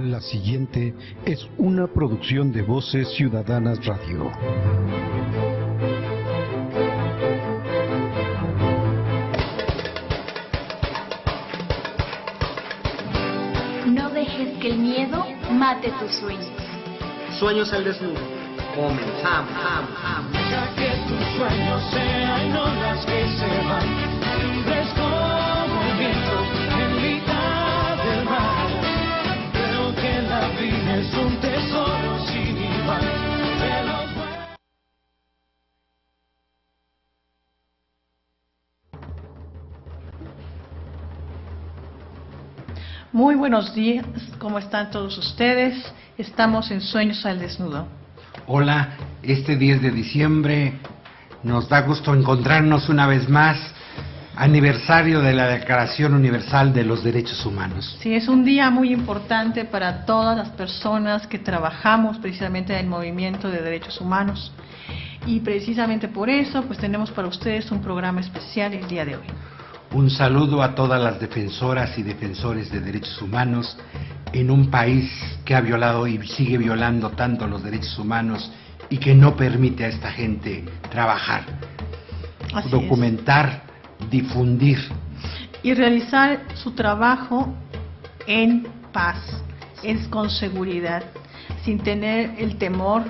La siguiente es una producción de Voces Ciudadanas Radio. No dejes que el miedo mate tus sueños. Sueños al desnudo. Comenzamos. Deja que tus sueños sean olas que se van, libres como el viento en mitad del mar. Creo que la vida es un tesoro sin igual. Muy buenos días, ¿cómo están todos ustedes? Estamos en Sueños al Desnudo. Hola, este 10 de diciembre nos da gusto encontrarnos una vez más, aniversario de la Declaración Universal de los Derechos Humanos. Sí, es un día muy importante para todas las personas que trabajamos precisamente en el movimiento de derechos humanos. Y precisamente por eso, pues tenemos para ustedes un programa especial el día de hoy. Un saludo a todas las defensoras y defensores de derechos humanos en un país que ha violado y sigue violando tanto los derechos humanos y que no permite a esta gente trabajar, Así documentar, difundir. Y realizar su trabajo en paz, con seguridad, sin tener el temor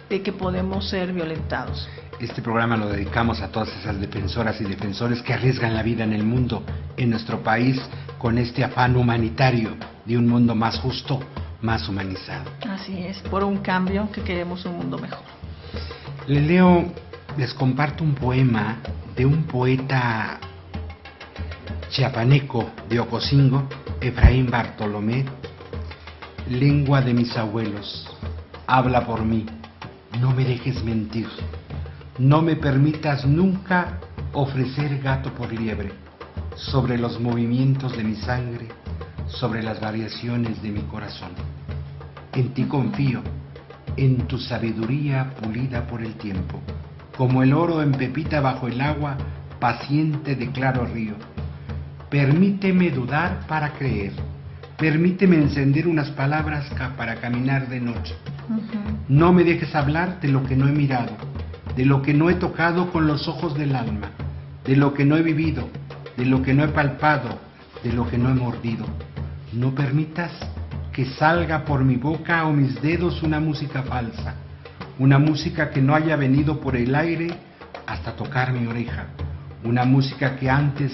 de que podemos ser violentados. Este programa lo dedicamos a todas esas defensoras y defensores que arriesgan la vida en el mundo, en nuestro país, con este afán humanitario de un mundo más justo, más humanizado. Así es, por un cambio que queremos un mundo mejor. Les comparto un poema de un poeta chiapaneco de Ocosingo, Efraín Bartolomé. Lengua de mis abuelos, habla por mí, no me dejes mentir. No me permitas nunca ofrecer gato por liebre, sobre los movimientos de mi sangre, sobre las variaciones de mi corazón. En ti confío, en tu sabiduría pulida por el tiempo, como el oro en pepita bajo el agua, paciente de claro río. Permíteme dudar para creer, permíteme encender unas palabras para caminar de noche. No me dejes hablar de lo que no he mirado, de lo que no he tocado con los ojos del alma, de lo que no he vivido, de lo que no he palpado, de lo que no he mordido. No permitas que salga por mi boca o mis dedos una música falsa, una música que no haya venido por el aire hasta tocar mi oreja, una música que antes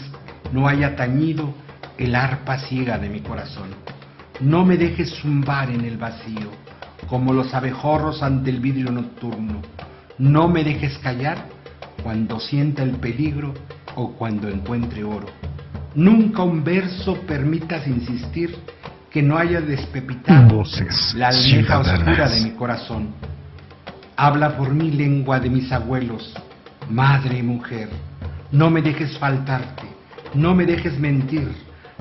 no haya tañido el arpa ciega de mi corazón. No me dejes zumbar en el vacío, como los abejorros ante el vidrio nocturno. No me dejes callar cuando sienta el peligro o cuando encuentre oro. Nunca un verso permitas insistir que no haya despepitado la almeja oscura de mi corazón. Habla por mí, lengua de mis abuelos, madre y mujer. No me dejes faltarte, no me dejes mentir,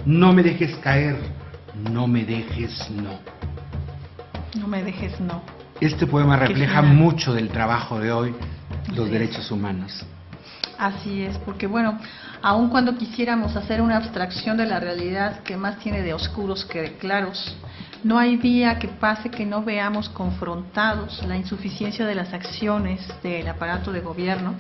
no me dejes caer, no me dejes no. No me dejes no. Este poema refleja mucho del trabajo de hoy, los derechos humanos. Así es, porque bueno, aun cuando quisiéramos hacer una abstracción de la realidad que más tiene de oscuros que de claros, no hay día que pase que no veamos confrontados la insuficiencia de las acciones del aparato de gobierno,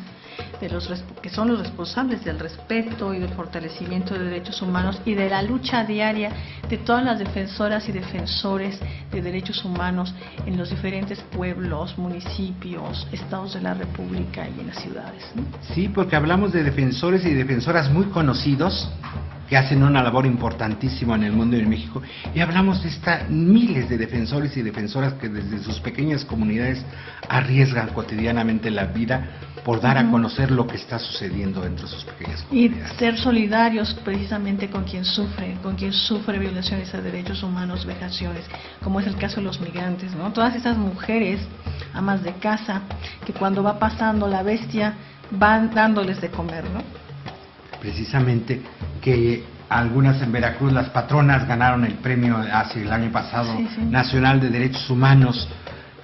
que son los responsables del respeto y del fortalecimiento de derechos humanos y de la lucha diaria de todas las defensoras y defensores de derechos humanos en los diferentes pueblos, municipios, estados de la República y en las ciudades, ¿no? Sí, porque hablamos de defensores y defensoras muy conocidos que hacen una labor importantísima en el mundo y en México, y hablamos de miles de defensores y defensoras que desde sus pequeñas comunidades arriesgan cotidianamente la vida por dar a conocer lo que está sucediendo dentro de sus pequeñas comunidades. Y ser solidarios precisamente con quien sufre violaciones a derechos humanos, vejaciones, como es el caso de los migrantes, ¿no? Todas esas mujeres, amas de casa, que cuando va pasando la bestia van dándoles de comer, ¿no? Precisamente que algunas en Veracruz, las patronas, ganaron el premio hace el año pasado, Nacional de Derechos Humanos.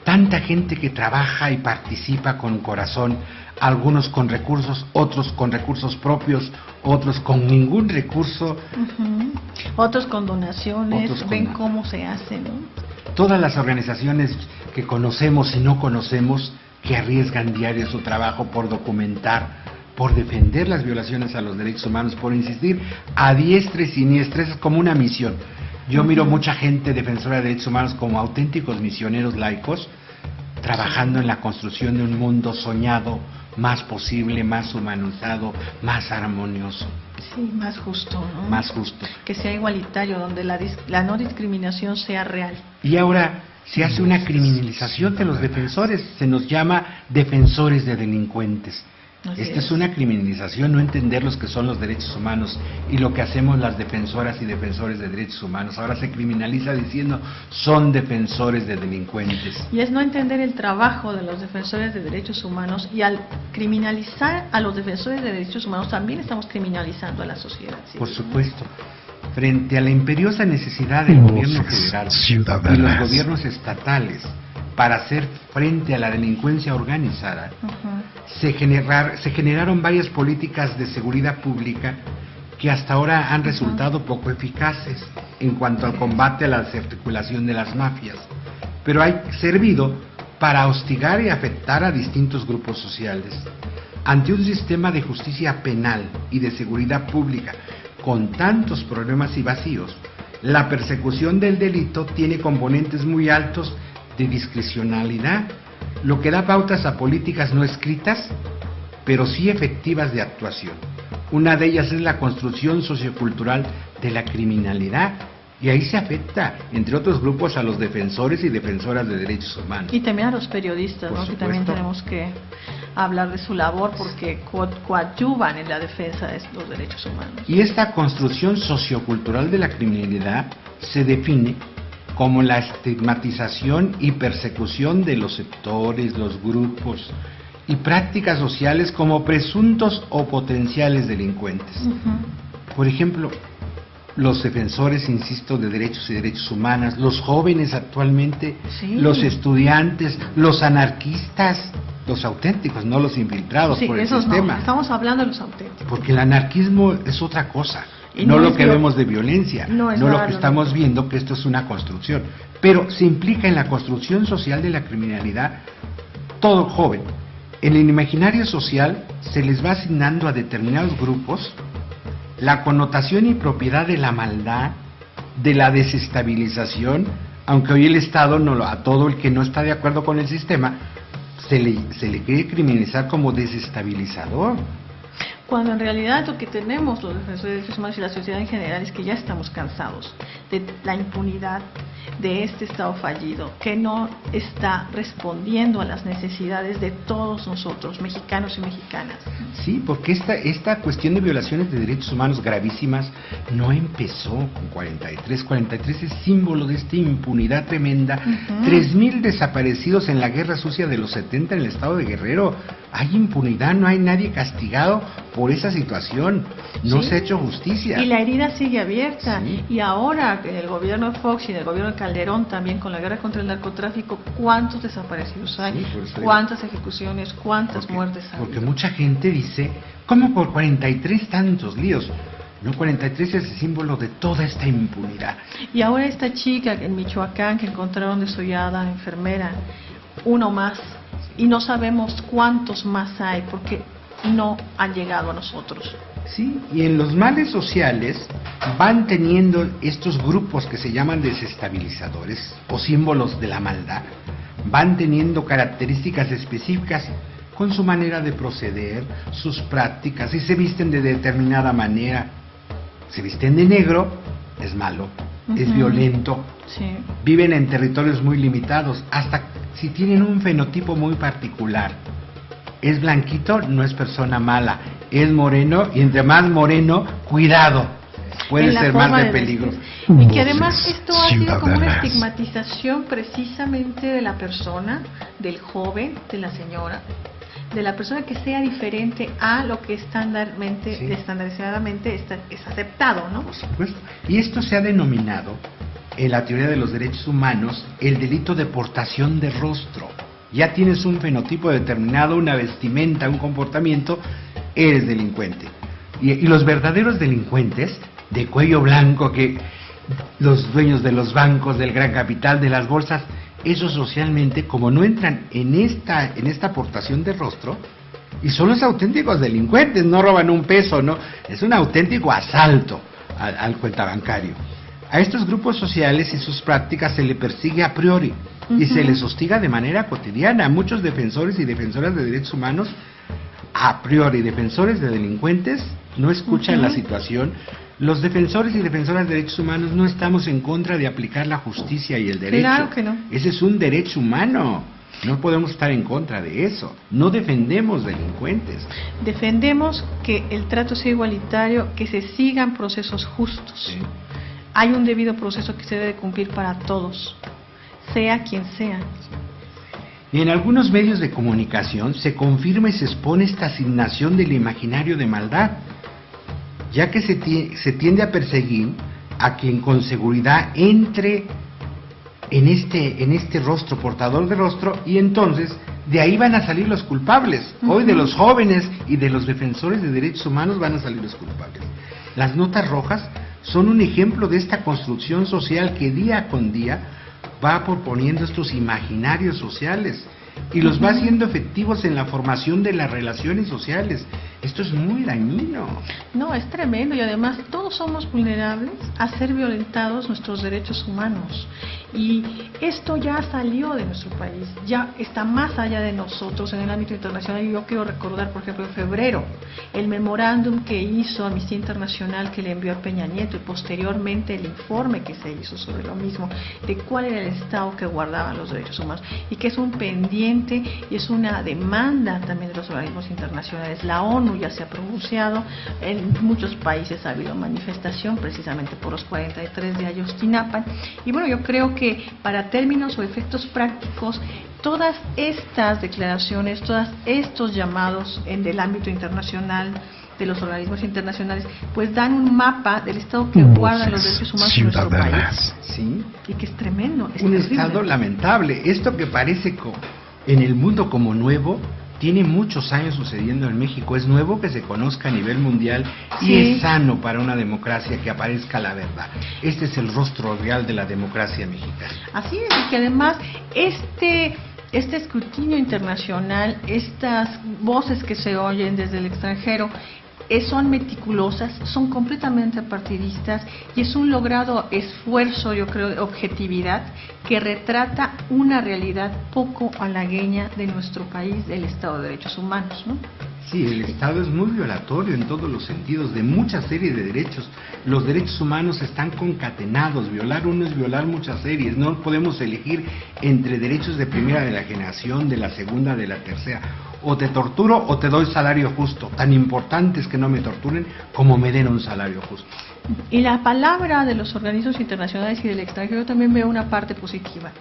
Tanta gente que trabaja y participa con corazón, algunos con recursos, otros con recursos propios, otros con ningún recurso. Otros con donaciones, ven cómo se hace, ¿no? todas las organizaciones que conocemos y no conocemos que arriesgan diario su trabajo por documentar, por defender las violaciones a los derechos humanos, por insistir a diestra y siniestra. Es como una misión. Yo miro mucha gente defensora de derechos humanos como auténticos misioneros laicos, trabajando en la construcción de un mundo soñado, más posible, más humanizado, más armonioso. Sí, más justo, ¿no? Más justo. Que sea igualitario, donde la no discriminación sea real. Y ahora se hace una criminalización de los defensores, se nos llama defensores de delincuentes. Esta es una criminalización, no entender los que son los derechos humanos y lo que hacemos las defensoras y defensores de derechos humanos. Ahora se criminaliza diciendo son defensores de delincuentes. Y es no entender el trabajo de los defensores de derechos humanos, y al criminalizar a los defensores de derechos humanos también estamos criminalizando a la sociedad. ¿Sí? Por supuesto. Frente a la imperiosa necesidad del gobierno federal y los gobiernos estatales para hacer frente a la delincuencia organizada, se generaron varias políticas de seguridad pública que hasta ahora han resultado poco eficaces en cuanto al combate a la desarticulación de las mafias, pero han servido para hostigar y afectar a distintos grupos sociales. Ante un sistema de justicia penal y de seguridad pública con tantos problemas y vacíos, la persecución del delito tiene componentes muy altos de discrecionalidad, lo que da pautas a políticas no escritas, pero sí efectivas de actuación. Una de ellas es la construcción sociocultural de la criminalidad, y ahí se afecta, entre otros grupos, a los defensores y defensoras de derechos humanos. Y también a los periodistas, ¿no? Que también tenemos que hablar de su labor, porque coadyuvan en la defensa de los derechos humanos. Y esta construcción sociocultural de la criminalidad se define como la estigmatización y persecución de los sectores, los grupos y prácticas sociales como presuntos o potenciales delincuentes. Por ejemplo, los defensores, insisto, de derechos y derechos humanos, los jóvenes actualmente, los estudiantes, los anarquistas, los auténticos, no los infiltrados por el sistema. No, estamos hablando de los auténticos. Porque el anarquismo es otra cosa. No lo que vemos de violencia, no lo que estamos viendo, que esto es una construcción. Pero se implica en la construcción social de la criminalidad todo joven. En el imaginario social se les va asignando a determinados grupos la connotación y propiedad de la maldad, de la desestabilización, aunque hoy el Estado, a todo el que no está de acuerdo con el sistema, se le quiere criminalizar como desestabilizador. Cuando en realidad lo que tenemos los defensores de derechos humanos y la sociedad en general es que ya estamos cansados de la impunidad de este Estado fallido, que no está respondiendo a las necesidades de todos nosotros, mexicanos y mexicanas. Sí, porque esta cuestión de violaciones de derechos humanos gravísimas no empezó con 43. 43 es símbolo de esta impunidad tremenda. 3,000 desaparecidos en la guerra sucia de los 70 en el estado de Guerrero. Hay impunidad, no hay nadie castigado por esa situación, no se ha hecho justicia. Y la herida sigue abierta, y ahora en el gobierno de Fox y en el gobierno de Calderón también con la guerra contra el narcotráfico, ¿cuántos desaparecidos hay? ¿Cuántas ejecuciones? ¿Cuántas muertes hay? Porque mucha gente dice, ¿cómo por 43 tantos líos? No, 43 es el símbolo de toda esta impunidad. Y ahora esta chica en Michoacán que encontraron desollada, enfermera, uno más, y no sabemos cuántos más hay porque no han llegado a nosotros. Sí, y en los males sociales van teniendo estos grupos que se llaman desestabilizadores o símbolos de la maldad, van teniendo características específicas con su manera de proceder, sus prácticas, y se visten de determinada manera. Se visten de negro, es malo, es violento, viven en territorios muy limitados, hasta si tienen un fenotipo muy particular. Es blanquito, no es persona mala, es moreno, y entre más moreno, cuidado, puede ser más de peligro. Y que además esto ha sido como una estigmatización precisamente de la persona, del joven, de la señora, de la persona que sea diferente a lo que estandarizadamente es aceptado, ¿no? Por supuesto. Y esto se ha denominado, en la teoría de los derechos humanos, el delito de portación de rostro. Ya tienes un fenotipo determinado, una vestimenta, un comportamiento, eres delincuente. Y los verdaderos delincuentes, de cuello blanco, que los dueños de los bancos, del gran capital, de las bolsas, ellos socialmente, como no entran en esta aportación de rostro, y son los auténticos delincuentes, no roban un peso, no, es un auténtico asalto al cuentabancario. A estos grupos sociales y sus prácticas se le persigue a priori y se les hostiga de manera cotidiana. Muchos defensores y defensoras de derechos humanos, a priori defensores de delincuentes, no escuchan la situación. Los defensores y defensoras de derechos humanos no estamos en contra de aplicar la justicia y el derecho. Claro que no. Ese es un derecho humano. No podemos estar en contra de eso. No defendemos delincuentes. Defendemos que el trato sea igualitario, que se sigan procesos justos. Sí. Hay un debido proceso que se debe cumplir para todos, sea quien sea. Y en algunos medios de comunicación se confirma y se expone esta asignación del imaginario de maldad, ya que se tiende a perseguir a quien con seguridad entre en este rostro, portador de rostro, y entonces de ahí van a salir los culpables. Hoy de los jóvenes y de los defensores de derechos humanos van a salir los culpables. Las notas rojas son un ejemplo de esta construcción social que día con día va proponiendo estos imaginarios sociales y los va haciendo efectivos en la formación de las relaciones sociales. Esto es muy dañino. No, es tremendo, y además todos somos vulnerables a ser violentados nuestros derechos humanos. Y esto ya salió de nuestro país, ya está más allá de nosotros en el ámbito internacional. Y yo quiero recordar, por ejemplo, en febrero, el memorándum que hizo Amnistía Internacional, que le envió a Peña Nieto, y posteriormente el informe que se hizo sobre lo mismo, de cuál era el estado que guardaban los derechos humanos, y que es un pendiente y es una demanda también de los organismos internacionales. La ONU ya se ha pronunciado, en muchos países ha habido manifestación precisamente por los 43 de Ayotzinapa. Y bueno, yo creo que para términos o efectos prácticos, todas estas declaraciones, todos estos llamados en el ámbito internacional, de los organismos internacionales, pues dan un mapa del estado que guardan los derechos humanos en nuestro país. ¿Sí? Y que es tremendo, es un terrible. estado lamentable. Esto que parece en el mundo como nuevo, tiene muchos años sucediendo en México. Es nuevo que se conozca a nivel mundial y Sí. es sano para una democracia que aparezca la verdad. Este es el rostro real de la democracia mexicana. Así es, y que además este escrutinio internacional, estas voces que se oyen desde el extranjero, son meticulosas, son completamente partidistas, y es un logrado esfuerzo, yo creo, de objetividad, que retrata una realidad poco halagueña de nuestro país, del Estado de Derechos Humanos, ¿no? Sí, el Estado es muy violatorio en todos los sentidos, de muchas series de derechos. Los derechos humanos están concatenados. Violar uno es violar muchas series. No podemos elegir entre derechos de primera de la generación, de la segunda, de la tercera. O te torturo o te doy salario justo. Tan importante es que no me torturen como me den un salario justo. Y la palabra de los organismos internacionales y del extranjero también veo una parte positiva,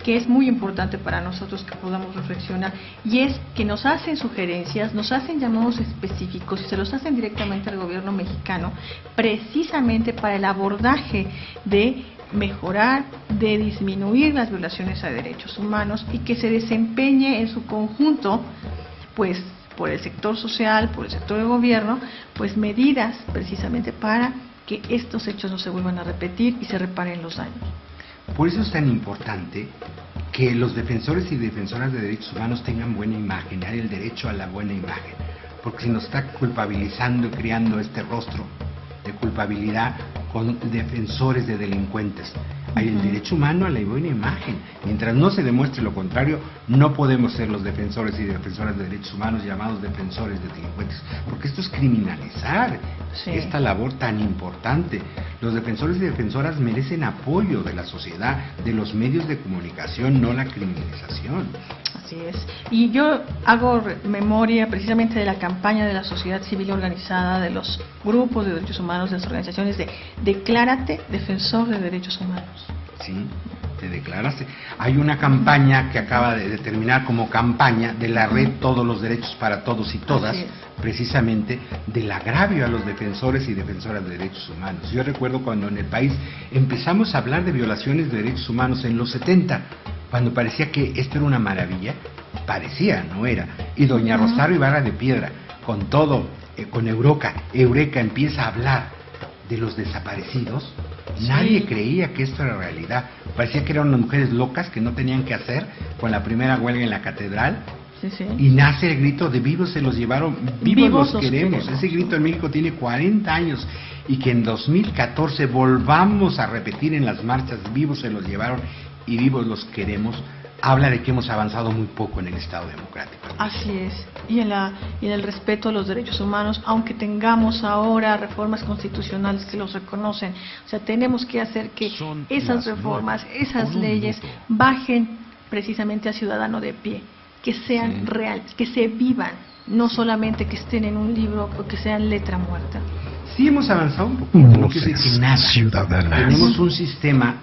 que es muy importante para nosotros que podamos reflexionar, y es que nos hacen sugerencias, nos hacen llamados específicos y se los hacen directamente al gobierno mexicano, precisamente para el abordaje de mejorar, de disminuir las violaciones a derechos humanos, y que se desempeñe en su conjunto, pues por el sector social, por el sector del gobierno, pues medidas precisamente para que estos hechos no se vuelvan a repetir y se reparen los daños. Por eso es tan importante que los defensores y defensoras de derechos humanos tengan buena imagen, hay el derecho a la buena imagen, porque si nos está culpabilizando y creando este rostro de culpabilidad con defensores de delincuentes, hay el derecho humano a la buena imagen. Mientras no se demuestre lo contrario, no podemos ser los defensores y defensoras de derechos humanos llamados defensores de delincuentes, porque esto es criminalizar esta labor tan importante. Los defensores y defensoras merecen apoyo de la sociedad, de los medios de comunicación, no la criminalización. Así es. Y yo hago memoria precisamente de la campaña de la sociedad civil organizada, de los grupos de derechos humanos, de las organizaciones de Declárate Defensor de Derechos Humanos. Sí, te declaraste. Hay una campaña que acaba de terminar como campaña de la red Todos los Derechos para Todos y Todas, precisamente del agravio a los defensores y defensoras de derechos humanos. Yo recuerdo cuando en el país empezamos a hablar de violaciones de derechos humanos en los 70, cuando parecía que esto era una maravilla, parecía, no era. Y doña Rosario Ibarra de Piedra, con todo, con Eureka empieza a hablar de los desaparecidos, Nadie creía que esto era realidad. Parecía que eran unas mujeres locas que no tenían que hacer con la primera huelga en la catedral. Sí, sí. Y nace el grito de vivos se los llevaron, vivos los queremos. Ese grito en México tiene 40 años y que en 2014 volvamos a repetir en las marchas, vivos se los llevaron y vivos los queremos, habla de que hemos avanzado muy poco en el Estado democrático. Así es, y en el respeto a los derechos humanos, aunque tengamos ahora reformas constitucionales que los reconocen, o sea, tenemos que hacer que esas reformas, esas leyes bajen precisamente al ciudadano de pie, que sean reales, que se vivan, no solamente que estén en un libro o que sean letra muerta. Sí hemos avanzado un poquito, no quiere decir que nada. Ciudadanas. Tenemos un sistema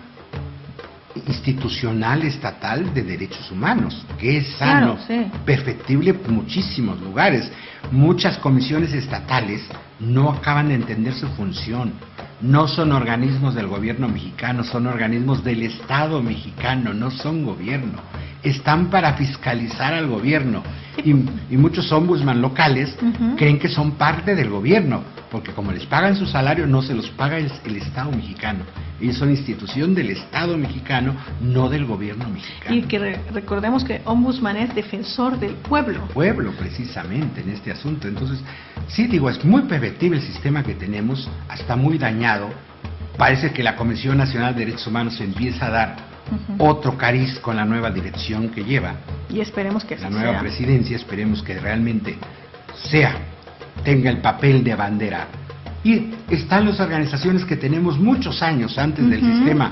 institucional estatal de derechos humanos, que es sano, Claro, sí. perfectible en muchísimos lugares. Muchas comisiones estatales no acaban de entender su función. No son organismos del gobierno mexicano, son organismos del Estado mexicano, no son gobierno. Están para fiscalizar al gobierno. Y muchos ombudsman locales creen que son parte del gobierno, porque como les pagan su salario, no se los paga el Estado mexicano. Ellos son institución del Estado mexicano, no del gobierno mexicano. Y que recordemos que ombudsman es defensor del pueblo. Pueblo, precisamente, en este asunto. Entonces, sí, digo, es muy perfectible el sistema que tenemos, hasta muy dañado. Parece que la Comisión Nacional de Derechos Humanos empieza a dar otro cariz con la nueva dirección que lleva. Y esperemos que La así nueva sea. presidencia, esperemos que realmente tenga el papel de abanderar. Y están las organizaciones que tenemos muchos años antes del sistema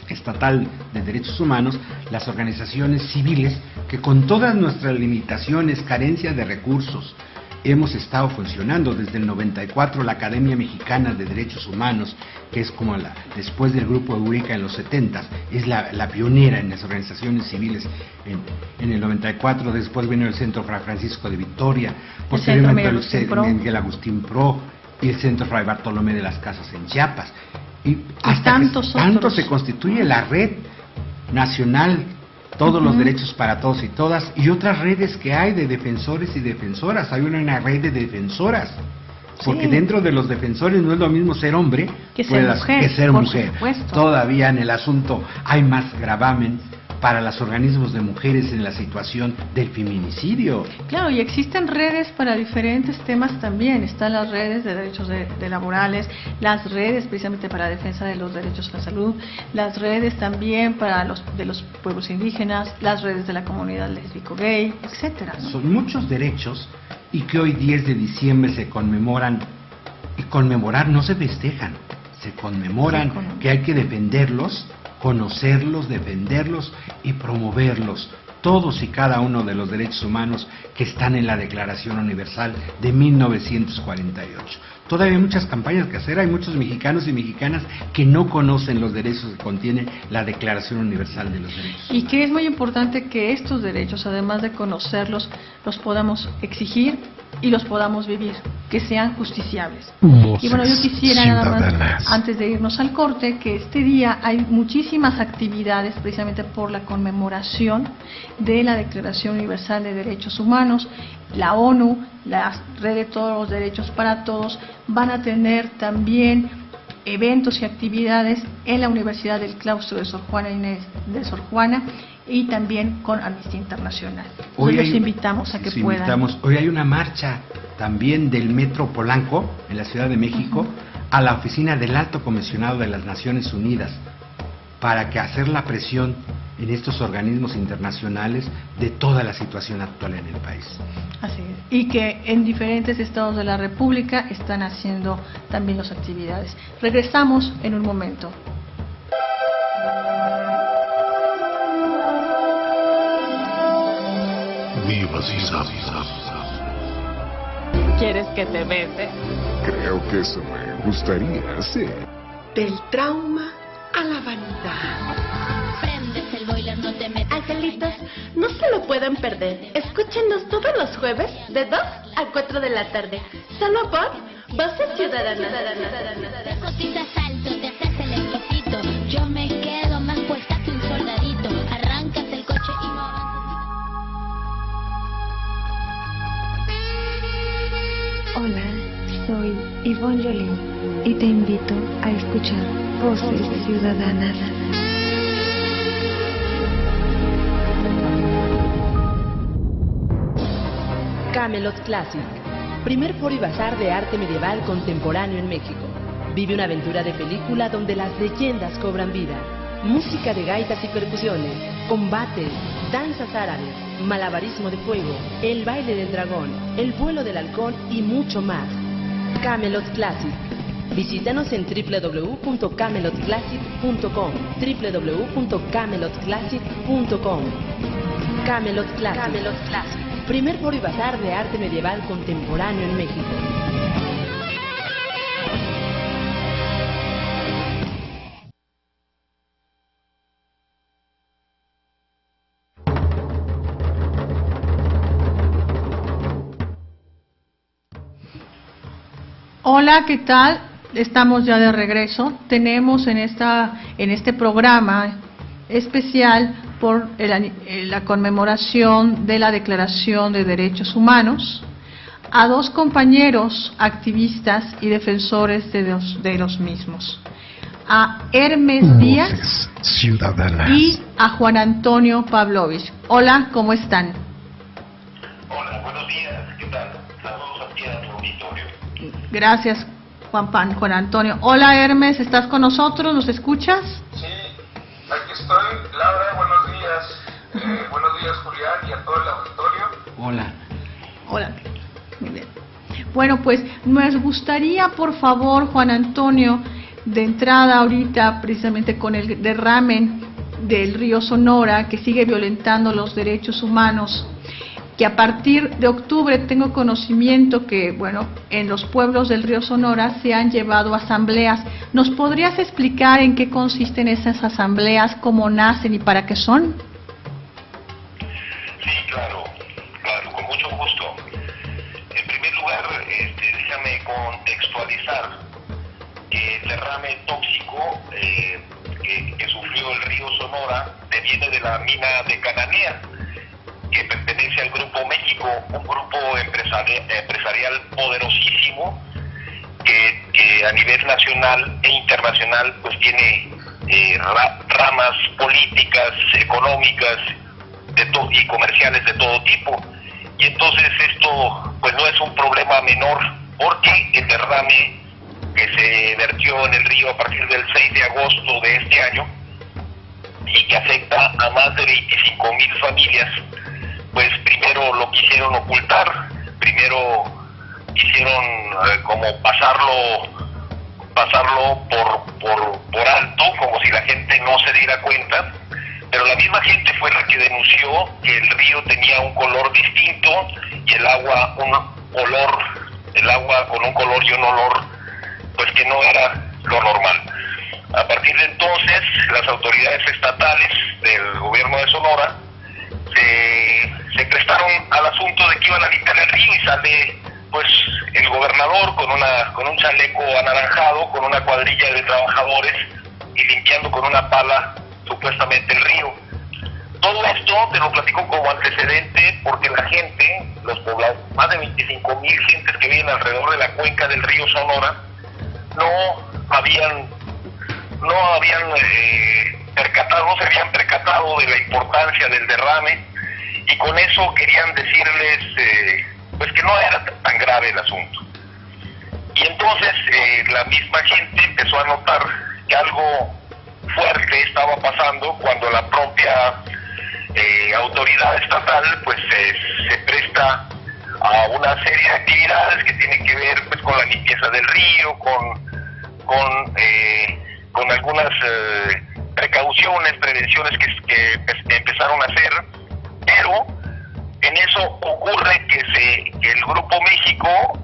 estatal de derechos humanos, las organizaciones civiles, que con todas nuestras limitaciones, carencias de recursos, hemos estado funcionando. Desde el 94 la Academia Mexicana de Derechos Humanos, que es como después del Grupo Eureka en los 70, es la pionera en las organizaciones civiles. En el 94 después vino el Centro Fray Francisco de Victoria, posteriormente el Miguel Agustín Pro y el Centro Fray Bartolomé de las Casas en Chiapas. Y hasta tanto se constituye la Red Nacional Todos los Derechos para Todos y Todas, y otras redes que hay de defensores y defensoras. Hay una red de defensoras, porque dentro de los defensores no es lo mismo ser hombre que ser mujer. Supuesto. Todavía en el asunto hay más gravamen para los organismos de mujeres en la situación del feminicidio. Claro, y existen redes para diferentes temas también. Están las redes de derechos de laborales, las redes precisamente para la defensa de los derechos a la salud, las redes también para los pueblos indígenas, las redes de la comunidad lésbico-gay, etcétera, ¿no? Son muchos derechos y que hoy 10 de diciembre se conmemoran, y conmemorar no se festejan, se conmemoran, que hay que defenderlos, conocerlos, defenderlos y promoverlos, todos y cada uno de los derechos humanos que están en la Declaración Universal de 1948. Todavía hay muchas campañas que hacer, hay muchos mexicanos y mexicanas que no conocen los derechos que contiene la Declaración Universal de los Derechos Humanos. Y que es muy importante que estos derechos, además de conocerlos, los podamos exigir y los podamos vivir, que sean justiciables. Y bueno, yo quisiera nada más, antes de irnos al corte, que este día hay muchísimas actividades precisamente por la conmemoración de la Declaración Universal de Derechos Humanos. La ONU, la Red de Todos los Derechos para Todos, van a tener también eventos y actividades en la Universidad del Claustro de Sor Juana Inés de Sor Juana y también con Amnistía Internacional. Hoy los invitamos a que puedan. Hoy hay una marcha también del Metro Polanco en la Ciudad de México a la oficina del Alto Comisionado de las Naciones Unidas para que hacer la presión en estos organismos internacionales de toda la situación actual en el país. Así es. Y que en diferentes estados de la República están haciendo también las actividades. Regresamos en un momento. ¿Quieres que te bese? Creo que eso me gustaría, sí. Del trauma a la vanidad. Prendes el boiler, no te metas. Angelitos, no se lo pueden perder. Escúchenos todos los jueves de 2 a 4 de la tarde. Solo por Voces Ciudadanas. De cositas alto, te haces el exquisito. Yo me quedo más puesta que un soldadito. Arrancas el coche y no avanzas. Hola, soy Yvonne Jolín y te invito a escuchar Voces Ciudadanas. Camelot Classic, primer foro y bazar de arte medieval contemporáneo en México. Vive una aventura de película donde las leyendas cobran vida. Música de gaitas y percusiones, combates, danzas árabes, malabarismo de fuego, el baile del dragón, el vuelo del halcón y mucho más. Camelot Classic. Visítanos en www.camelotclassic.com, www.camelotclassic.com. Camelot Classic. Camelot Classic. Primer foro y bazar de arte medieval contemporáneo en México. Hola, ¿qué tal? Estamos ya de regreso. Tenemos en este programa especial por la conmemoración de la Declaración de Derechos Humanos a dos compañeros activistas y defensores de los mismos, a Hermes Díaz Ciudadanas y a Juan Antonio Pavlovich. Hola, ¿cómo están? Hola, buenos días, ¿qué tal? Saludos aquí a tu auditorio. Gracias, Juan Antonio. Hola, Hermes, ¿estás con nosotros? ¿Nos escuchas? Sí, aquí estoy. Laura, buenos días. Buenos días, Julián, y a todo el auditorio. Hola. Hola. Muy bien. Bueno, pues nos gustaría, por favor, Juan Antonio, de entrada ahorita, precisamente con el derrame del río Sonora, que sigue violentando los derechos humanos, que a partir de octubre tengo conocimiento que, bueno, en los pueblos del río Sonora se han llevado asambleas. ¿Nos podrías explicar en qué consisten esas asambleas, cómo nacen y para qué son? Sí, claro, con mucho gusto. En primer lugar, déjame contextualizar que el derrame tóxico que sufrió el río Sonora deviene de la mina de Cananea, que pertenece al Grupo México, un grupo empresarial poderosísimo que a nivel nacional e internacional pues tiene ramas políticas, económicas y comerciales de todo tipo. Y entonces esto pues no es un problema menor, porque el derrame que se vertió en el río a partir del 6 de agosto de este año y que afecta a más de 25,000 familias, pues primero lo quisieron ocultar, primero quisieron como pasarlo por alto, como si la gente no se diera cuenta, pero la misma gente fue la que denunció que el río tenía un color distinto y el agua con un color y un olor pues que no era lo normal. A partir de entonces, las autoridades estatales del gobierno de Sonora se prestaron al asunto de que iban a limpiar el río, y sale pues el gobernador con un chaleco anaranjado, con una cuadrilla de trabajadores y limpiando con una pala supuestamente el río. Todo esto te lo platico como antecedente porque la gente, los poblados, más de 25,000 gentes que viven alrededor de la cuenca del río Sonora, no se habían percatado de la importancia del derrame, y con eso querían decirles pues que no era tan grave el asunto. Y entonces la misma gente empezó a notar que algo fuerte estaba pasando cuando la propia autoridad estatal pues se presta a una serie de actividades que tienen que ver pues con la limpieza del río, con algunas precauciones, prevenciones que empezaron a hacer, pero en eso ocurre que el Grupo México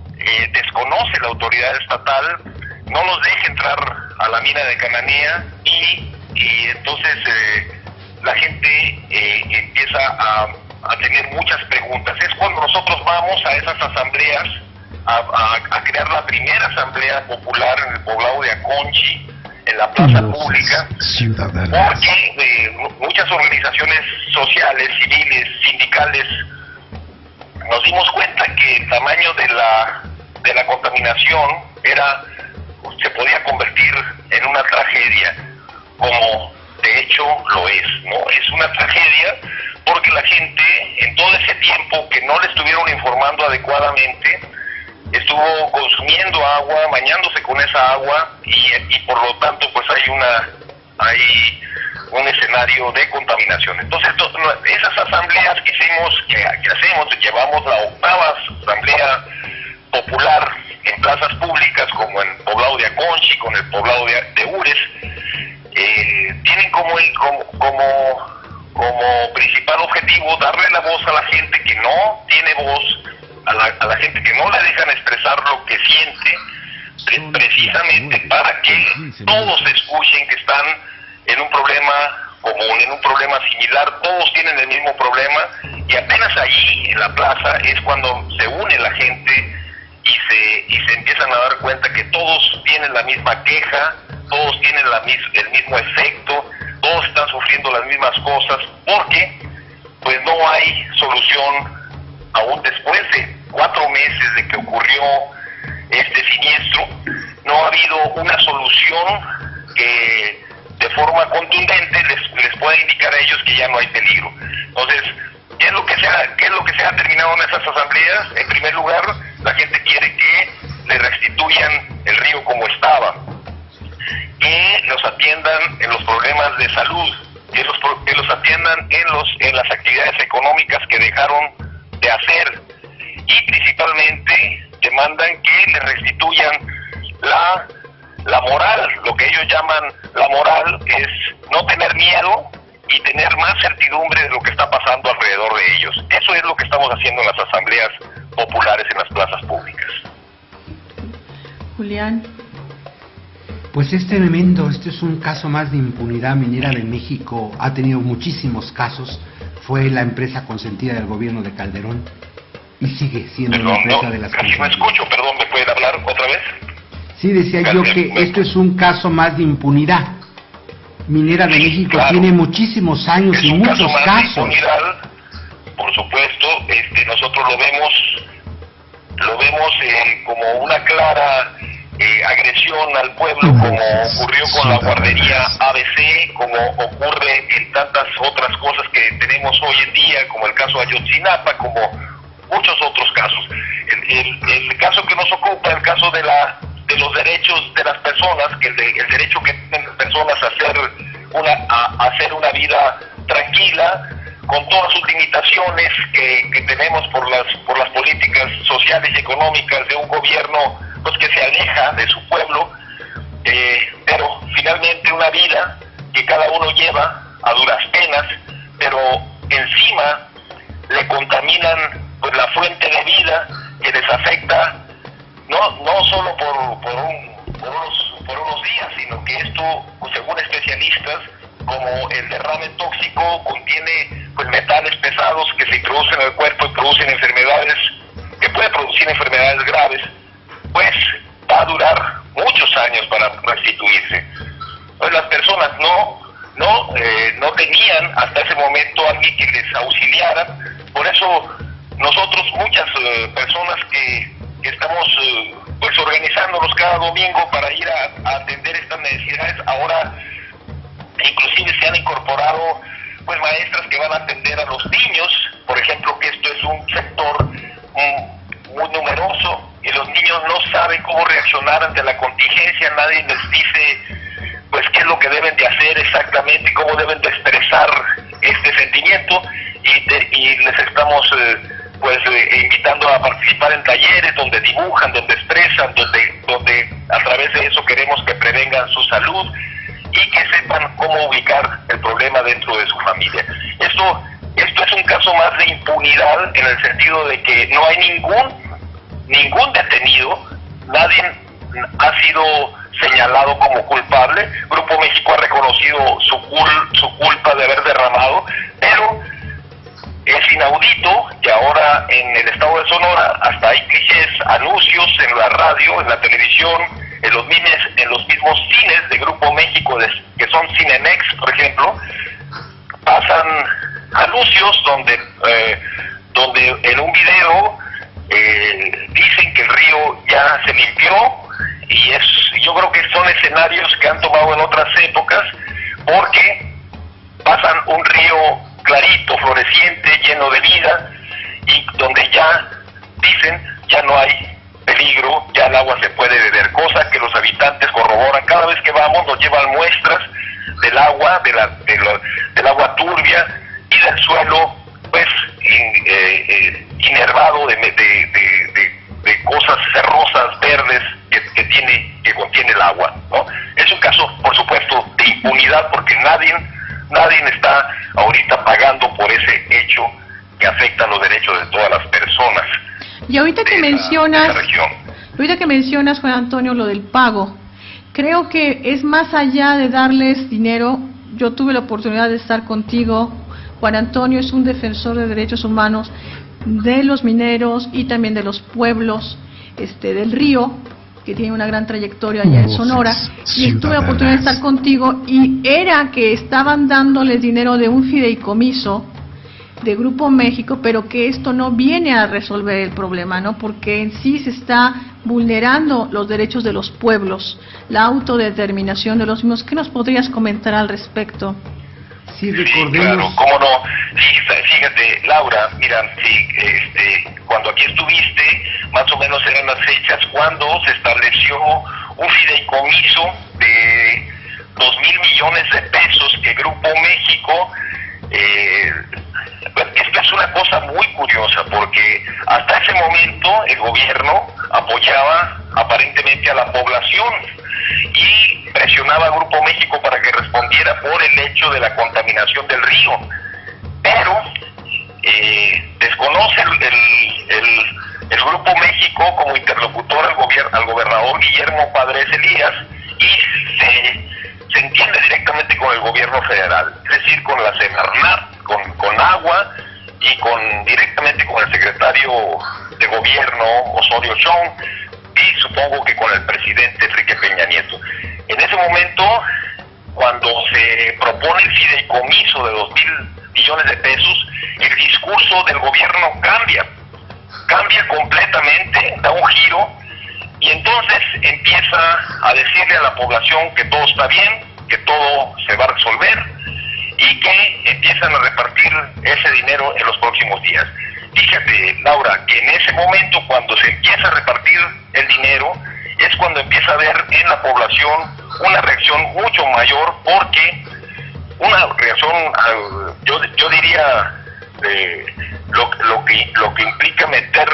desconoce la autoridad estatal, no los deja entrar a la mina de Cananea, y entonces la gente empieza a tener muchas preguntas. Es cuando nosotros vamos a esas asambleas, a crear la primera asamblea popular en el poblado de Aconchi, en la plaza pública, porque muchas organizaciones sociales, civiles, sindicales, nos dimos cuenta que el tamaño de la contaminación era se podía convertir en una tragedia, como de hecho lo es, ¿no? Es una tragedia porque la gente en todo ese tiempo que no le estuvieron informando adecuadamente, estuvo consumiendo agua, bañándose con esa agua y por lo tanto pues hay un escenario de contaminación. Entonces esas asambleas que hacemos, llevamos la 8ª asamblea popular en plazas públicas como en Poblado de Aconchi, con el Poblado de Ures, tienen como principal objetivo darle la voz a la gente que no tiene voz, a la gente que no le dejan expresar lo que siente, precisamente para que todos escuchen que están en un problema común, en un problema similar, todos tienen el mismo problema, y apenas allí en la plaza es cuando se une la gente y se empiezan a dar cuenta que todos tienen la misma queja, todos tienen el mismo efecto, todos están sufriendo las mismas cosas, porque pues no hay solución aún después de 4 meses de que ocurrió este siniestro. No ha habido una solución que de forma contundente les pueda indicar a ellos que ya no hay peligro. Entonces, ¿qué es lo que se ha terminado en esas asambleas? En primer lugar, la gente quiere que le restituyan el río como estaba, que los atiendan en los problemas de salud, que los atiendan en las actividades económicas que dejaron de hacer, y principalmente demandan que le restituyan la moral. Lo que ellos llaman la moral es no tener miedo y tener más certidumbre de lo que está pasando alrededor de ellos. Eso es lo que estamos haciendo en las asambleas populares en las plazas públicas. Julián. Pues es tremendo, este es un caso más de impunidad minera de México, ha tenido muchísimos casos, fue la empresa consentida del gobierno de Calderón y sigue siendo la empresa de las casi no escucho, perdón, ¿me pueden hablar otra vez? Sí, decía yo que esto es un caso más de impunidad. Minera de México tiene muchísimos años y muchos casos. De impunidad, por supuesto, nosotros lo vemos como una clara agresión al pueblo, como ocurrió con la guardería ABC, como ocurre en tantas otras cosas que tenemos hoy en día, como el caso Ayotzinapa, como muchos otros casos. El caso que nos ocupa, el caso de los derechos de las personas, que el derecho que tienen las personas a hacer una vida tranquila, con todas sus limitaciones que tenemos por las políticas sociales y económicas de un gobierno pues que se aleja de su pueblo, pero finalmente una vida que cada uno lleva a duras penas, pero encima le contaminan pues la fuente de vida, que les afecta no solo por unos días, sino que esto, pues, según especialistas, como el derrame tóxico contiene pues metales pesados que se introducen en el cuerpo y producen enfermedades, que pueden producir enfermedades graves, pues va a durar muchos años para restituirse. Pues las personas no tenían hasta ese momento alguien que les auxiliara. Por eso nosotros, muchas personas que estamos pues organizándonos cada domingo para ir a atender estas necesidades, ahora inclusive se han incorporado pues maestras que van a atender a los niños, por ejemplo, que esto es un sector muy numeroso y los niños no saben cómo reaccionar ante la contingencia, nadie les dice pues qué es lo que deben de hacer exactamente, cómo deben de expresar este sentimiento, y les estamos invitando a participar en talleres donde dibujan, donde expresan, donde a través de eso queremos que prevengan su salud y que sepan cómo ubicar el problema dentro de su familia. Esto es un caso más de impunidad, en el sentido de que no hay ningún detenido, nadie ha sido señalado como culpable. Grupo México ha reconocido su culpa de haber derramado, pero es inaudito que ahora en el estado de Sonora hasta hay clichés, anuncios en la radio, en la televisión, en los mismos cines de Grupo México, que son Cinemex, por ejemplo, pasan anuncios donde en un video dicen que el río ya se limpió yo creo que son escenarios que han tomado en otras épocas, porque pasan un río clarito, floreciente, lleno de vida, y donde ya dicen ya no hay peligro, ya el agua se puede beber, cosa que los habitantes corroboran. Cada vez que vamos nos llevan muestras del agua, del agua turbia y del suelo pues inervado de cosas cerrosas, verdes que contiene el agua, ¿no? Es un caso, por supuesto, de impunidad, porque nadie está ahorita pagando por ese hecho que afecta los derechos de todas las personas. Y ahorita que mencionas, Juan Antonio, lo del pago, creo que es más allá de darles dinero. Yo tuve la oportunidad de estar contigo. Juan Antonio es un defensor de derechos humanos de los mineros y también de los pueblos del río, que tiene una gran trayectoria allá en Sonora, y tuve la oportunidad de estar contigo, y era que estaban dándoles dinero de un fideicomiso de Grupo México, pero que esto no viene a resolver el problema, ¿no? Porque en sí se está vulnerando los derechos de los pueblos, la autodeterminación de los mismos. ¿Qué nos podrías comentar al respecto? Sí, recordemos. Sí, claro, cómo no. Sí, fíjate, Laura, mira, cuando aquí estuviste, más o menos eran las fechas cuando se estableció un fideicomiso de 2,000 millones de pesos que Grupo México, esta es una cosa muy curiosa, porque hasta ese momento el gobierno apoyaba aparentemente a la población y presionaba a Grupo México para que respondiera por el hecho de la contaminación del río, pero desconoce el Grupo México como interlocutor al gobernador Guillermo Padres Elías, y se entiende directamente con el gobierno federal, es decir, con la Semarnat, con Agua, y directamente con el secretario de gobierno Osorio Chong, y supongo que con el presidente Enrique Peña Nieto. En ese momento, cuando se propone el fideicomiso de 2,000 millones de pesos, el discurso del gobierno cambia completamente, da un giro, y entonces empieza a decirle a la población que todo está bien, que todo se va a resolver, y que empiezan a repartir ese dinero en los próximos días. Fíjate, Laura, que en ese momento, cuando se empieza a repartir el dinero, es cuando empieza a haber en la población una reacción mucho mayor, porque una reacción, yo diría, lo que implica meter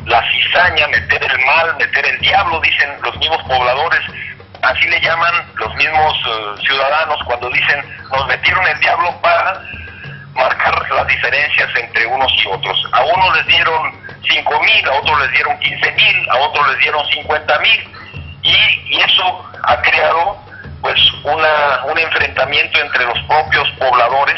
la cizaña, meter el mal, meter el diablo, dicen los mismos pobladores, así le llaman los mismos ciudadanos cuando dicen nos metieron el diablo para marcar las diferencias entre unos y otros. A unos les dieron 5,000, a otros les dieron 15,000, a otros les dieron 50,000, y eso ha creado pues un enfrentamiento entre los propios pobladores,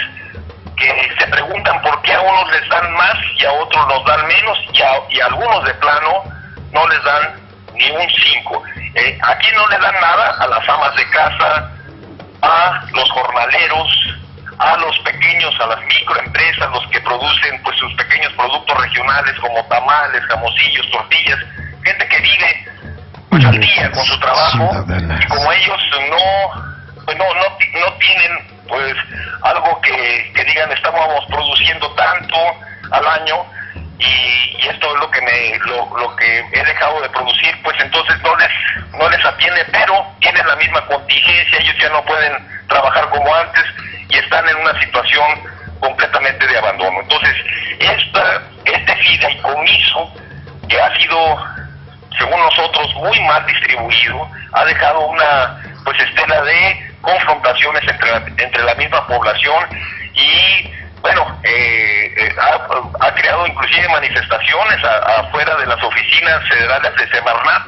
que se preguntan por qué a unos les dan más y a otros nos dan menos, y a algunos de plano no les dan ni un 5. Aquí no le dan nada a las amas de casa, a los jornaleros, a los pequeños, a las microempresas, los que producen pues sus pequeños productos regionales como tamales, jamoncillos, tortillas, gente que vive pues al día con su trabajo, y como ellos no tienen pues algo que digan estamos produciendo tanto al año, y esto es lo que he dejado de producir, pues entonces no les atiende, pero tienen la misma contingencia, ellos ya no pueden trabajar como antes y están en una situación completamente de abandono. Entonces, este fideicomiso, que ha sido, según nosotros, muy mal distribuido, ha dejado una pues estela de confrontaciones entre la misma población, y bueno, ha creado inclusive manifestaciones afuera de las oficinas federales de Semarnat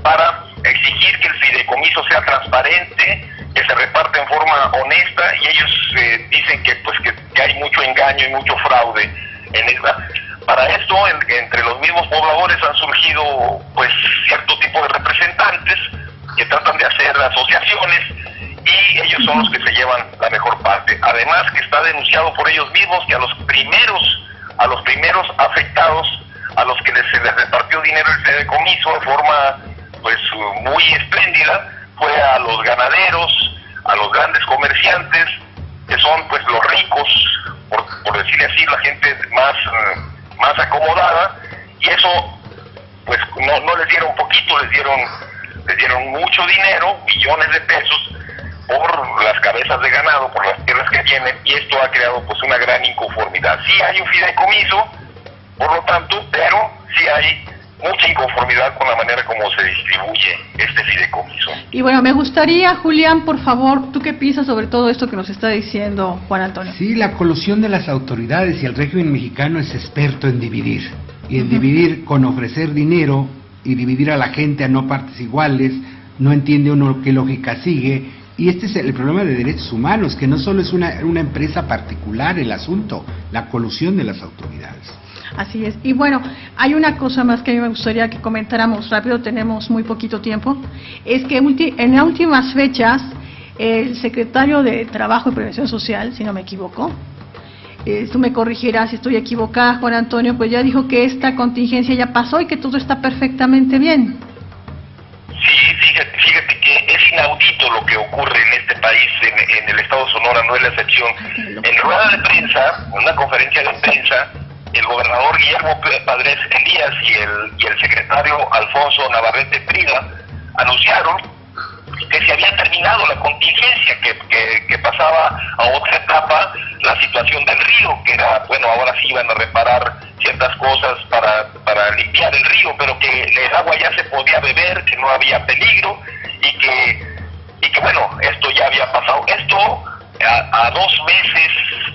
para exigir que el fideicomiso sea transparente, que se reparte en forma honesta, y ellos dicen que hay mucho engaño y mucho fraude en esta. Para esto, entre los mismos pobladores han surgido pues cierto tipo de representantes que tratan de hacer asociaciones, y ellos son los que se llevan la mejor parte. Además, que está denunciado por ellos mismos que a los primeros afectados, a los que se les repartió dinero el fideicomiso de forma pues muy espléndida fue a los ganaderos, a los grandes comerciantes, que son pues los ricos, por decirle así, la gente más acomodada, y eso pues no les dieron poquito, les dieron mucho dinero, millones de pesos, por las cabezas de ganado, por las tierras que tienen, y esto ha creado pues una gran inconformidad. Sí hay un fideicomiso, por lo tanto, pero sí hay mucha inconformidad con la manera como se distribuye este fideicomiso. Y bueno, me gustaría, Julián, por favor, ¿tú qué piensas sobre todo esto que nos está diciendo Juan Antonio? Sí, la colusión de las autoridades, y el régimen mexicano es experto en dividir, y en dividir con ofrecer dinero, y dividir a la gente a no partes iguales, no entiende uno qué lógica sigue, y este es el problema de derechos humanos, que no solo es una empresa particular el asunto, la colusión de las autoridades. Así es. Y bueno, hay una cosa más que a mí me gustaría que comentáramos rápido, tenemos muy poquito tiempo, es que en las últimas fechas el secretario de Trabajo y Prevención Social, si no me equivoco, tú me corregirás si estoy equivocada, Juan Antonio, pues ya dijo que esta contingencia ya pasó y que todo está perfectamente bien. Sí, fíjate que es inaudito lo que ocurre en este país, en el estado de Sonora, no es la excepción. En rueda de prensa, en una conferencia de prensa, el gobernador Guillermo Padres Elías y el secretario Alfonso Navarrete Prida anunciaron que se había terminado la contingencia, que pasaba a otra etapa la situación del río, que era, bueno, ahora sí iban a reparar ciertas cosas para limpiar el río, pero que el agua ya se podía beber, que no había peligro, y que bueno, esto ya había pasado. Esto a 2 meses,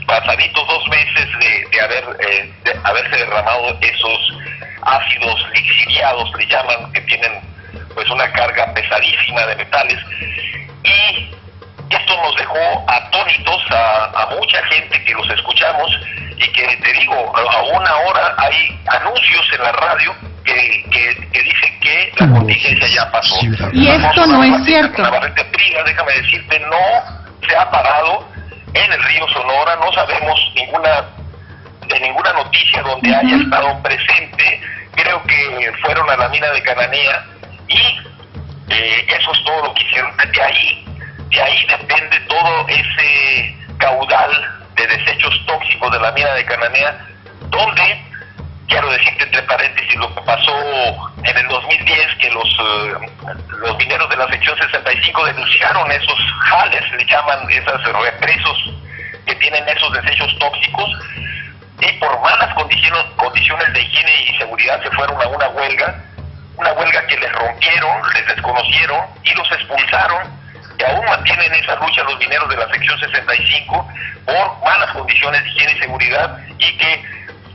pasaditos 2 meses de haberse derramado esos ácidos lixiviados, le llaman, que tienen pues una carga pesadísima de metales, y esto nos dejó atónitos a mucha gente que los escuchamos, y que te digo, aún ahora hay anuncios en la radio que dicen que la contingencia ya pasó. Y esto no es cierto. Navarrete Prida, déjame decirte, no se ha parado en el río Sonora, no sabemos de ninguna noticia donde haya estado presente. Creo que fueron a la mina de Cananea, y eso es todo lo que hicieron. De ahí depende todo ese caudal de desechos tóxicos de la mina de Cananea, donde, quiero decirte entre paréntesis, lo que pasó en el 2010, que los mineros de la sección 65 denunciaron esos jales, le llaman, esos represos que tienen esos desechos tóxicos, y por malas condiciones de higiene y seguridad se fueron a una huelga que les rompieron, les desconocieron y los expulsaron, que aún mantienen esa lucha los mineros de la sección 65 por malas condiciones de higiene y seguridad, y que,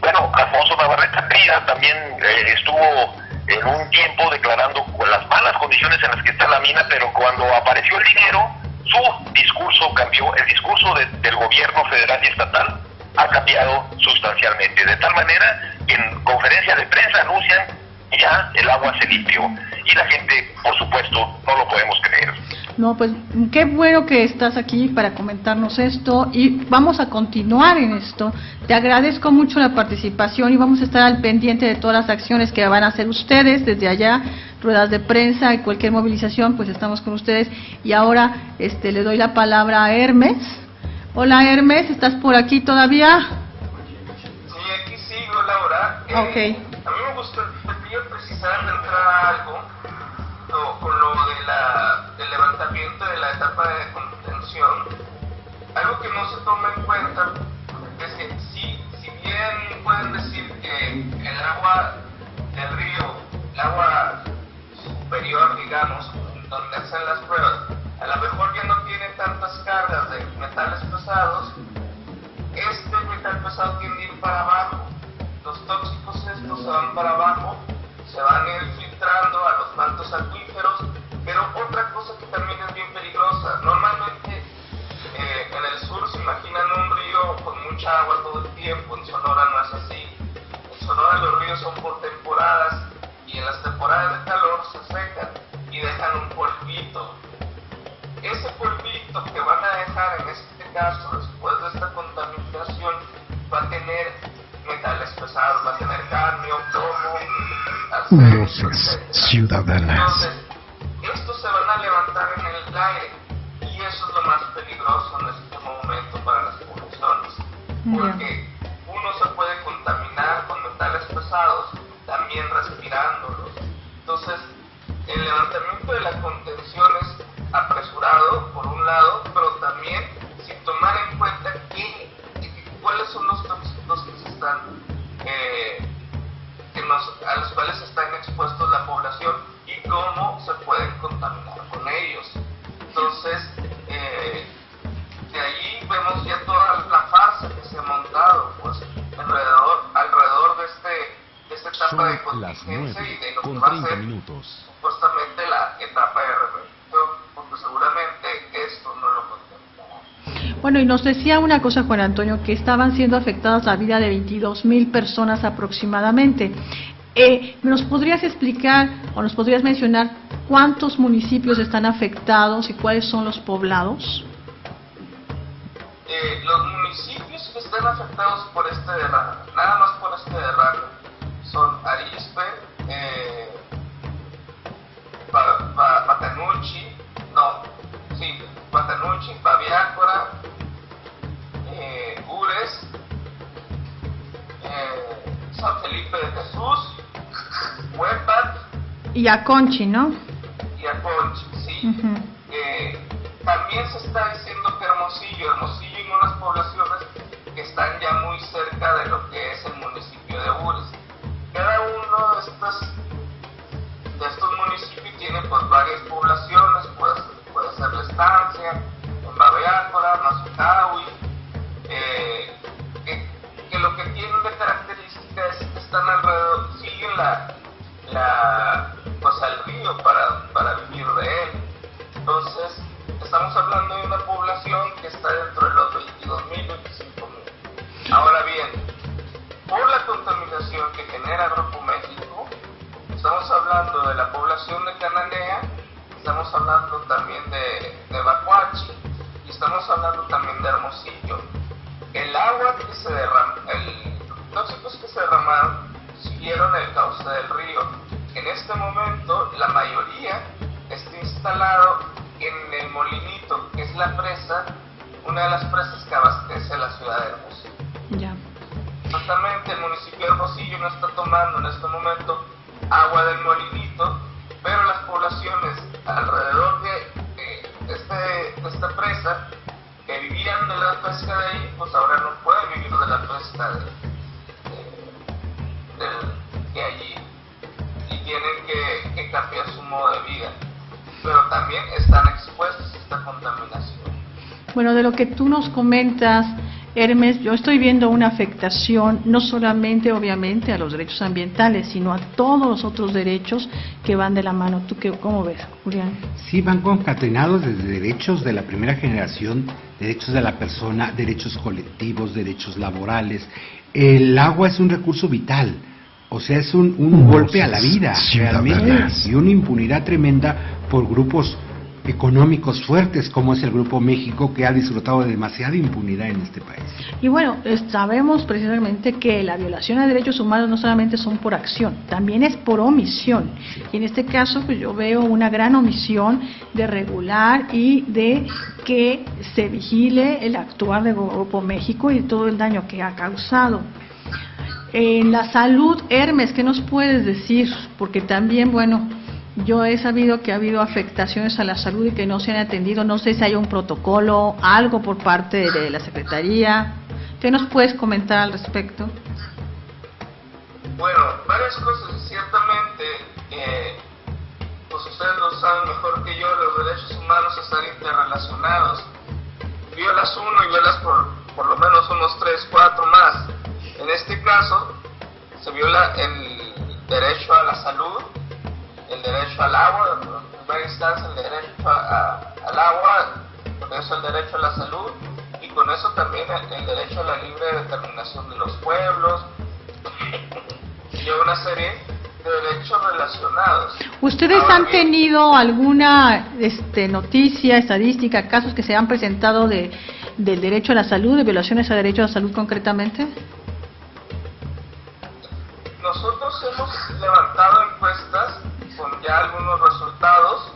bueno, Alfonso Navarrete Prida también estuvo en un tiempo declarando las malas condiciones en las que está la mina, pero cuando apareció el dinero, su discurso cambió, el discurso del gobierno federal y estatal ha cambiado sustancialmente, de tal manera que en conferencia de prensa anuncian que ya el agua se limpió, y la gente, por supuesto, no lo podemos creer. No, pues qué bueno que estás aquí para comentarnos esto, y vamos a continuar en esto. Te agradezco mucho la participación, y vamos a estar al pendiente de todas las acciones que van a hacer ustedes desde allá, ruedas de prensa y cualquier movilización, pues estamos con ustedes. Y ahora le doy la palabra a Hermes. Hola Hermes, ¿estás por aquí todavía? Sí, aquí sigo, Laura. Okay. A mí me gustaría precisar de entrada algo con lo del levantamiento de la etapa de contención. Algo que no se toma en cuenta es que si bien pueden decir que el agua del río, el agua superior, digamos, donde hacen las pruebas, a lo mejor ya no tiene tantas cargas de metales pesados, este metal pesado tiende a ir para abajo. Los tóxicos estos se van para abajo, se van a ir filtrando a los mantos acuíferos, pero otra cosa que también es bien peligrosa, normalmente en el sur se imaginan un río con mucha agua todo el tiempo, en Sonora no es así. En Sonora los ríos son por temporadas, y en las temporadas de calor se secan y dejan un polvito. Ese polvito que van a dejar en este caso después de esta contaminación va a tener metales pesados, va a tener cadmio, plomo, Voces ciudadanas. Entonces, porque uno se puede contaminar con metales pesados, también respirándolos. Entonces, el levantamiento de la contención es apresurado, por un lado, pero también sin tomar en cuenta cuáles son los tóxicos que se están, a los cuales están expuestos la población y cómo se pueden contaminar con ellos. Entonces, de ahí vemos ya toda la farsa que se ha montado, pues, alrededor de esta etapa de contingencia y de lo que va a ser supuestamente la etapa de reversión, porque seguramente esto no lo contemplará. Bueno, y nos decía una cosa, Juan Antonio, que estaban siendo afectadas la vida de 22,000 personas aproximadamente. ¿Nos podrías explicar o nos podrías mencionar cuántos municipios están afectados y cuáles son los poblados? Los municipios que están afectados por este derrame, nada más por este derrame, son Arizpe, Batanuchi, Babiácora, Gures, San Felipe de Jesús, Huepat y Aconchi, ¿no? Y Aconchi, sí. También se está diciendo que Hermosillo y unas poblaciones que están ya muy cerca de lo que es el municipio de Gures. Cada uno de estos municipios tiene pues varias poblaciones, puede ser La Estancia, en Babeácora, Mazucahui, que lo que tienen de característica es que están alrededor, siguen pues al río para vivir de él. Entonces, estamos hablando de una población que está dentro de los 22,000, 25,000. Ahora bien, por la contaminación que genera Grupo México, estamos hablando de la población de Cananea, estamos hablando también de Bacuachi y estamos hablando también de Hermosillo. El agua que se derrama, los tóxicos que se derramaron siguieron el cauce del río. En este momento, la mayoría está instalado en el Molinito, que es la presa, una de las presas que abastece a la ciudad de Hermosillo. Ya. Justamente el municipio de Hermosillo no está tomando en este momento agua del Molinito, pero las poblaciones alrededor de esta presa que vivían de la pesca de ahí, pues ahora no pueden vivir de la pesca de allí y tienen que cambiar su modo de vida, pero también están expuestos a esta contaminación. Bueno, de lo que tú nos comentas, Hermes, yo estoy viendo una afectación no solamente obviamente a los derechos ambientales, sino a todos los otros derechos que van de la mano. ¿Tú cómo ves, Julián? Sí, van concatenados desde derechos de la primera generación, derechos de la persona, derechos colectivos, derechos laborales. El agua es un recurso vital, o sea, es un golpe a la vida, realmente, y una impunidad tremenda por grupos económicos fuertes como es el Grupo México, que ha disfrutado de demasiada impunidad en este país. Y bueno, sabemos precisamente que la violación a derechos humanos no solamente son por acción, también es por omisión. Y en este caso, pues yo veo una gran omisión de regular y de que se vigile el actuar del Grupo México y todo el daño que ha causado. En la salud, Hermes, ¿qué nos puedes decir? Porque también, bueno, yo he sabido que ha habido afectaciones a la salud y que no se han atendido. No sé si hay un protocolo, algo por parte de la Secretaría. ¿Qué nos puedes comentar al respecto? Bueno, varias cosas. Ciertamente, pues ustedes lo saben mejor que yo, los derechos humanos están interrelacionados. Violas uno y violas por lo menos unos 3, 4 más. En este caso, se viola el derecho a la salud, el derecho al agua, en primera instancia el derecho al agua, con eso el derecho a la salud y con eso también el derecho a la libre determinación de los pueblos y una serie de derechos relacionados. ¿Ustedes han tenido alguna noticia, estadística, casos que se han presentado del derecho a la salud, de violaciones a derecho a la salud concretamente? Nosotros hemos levantado encuestas con ya algunos resultados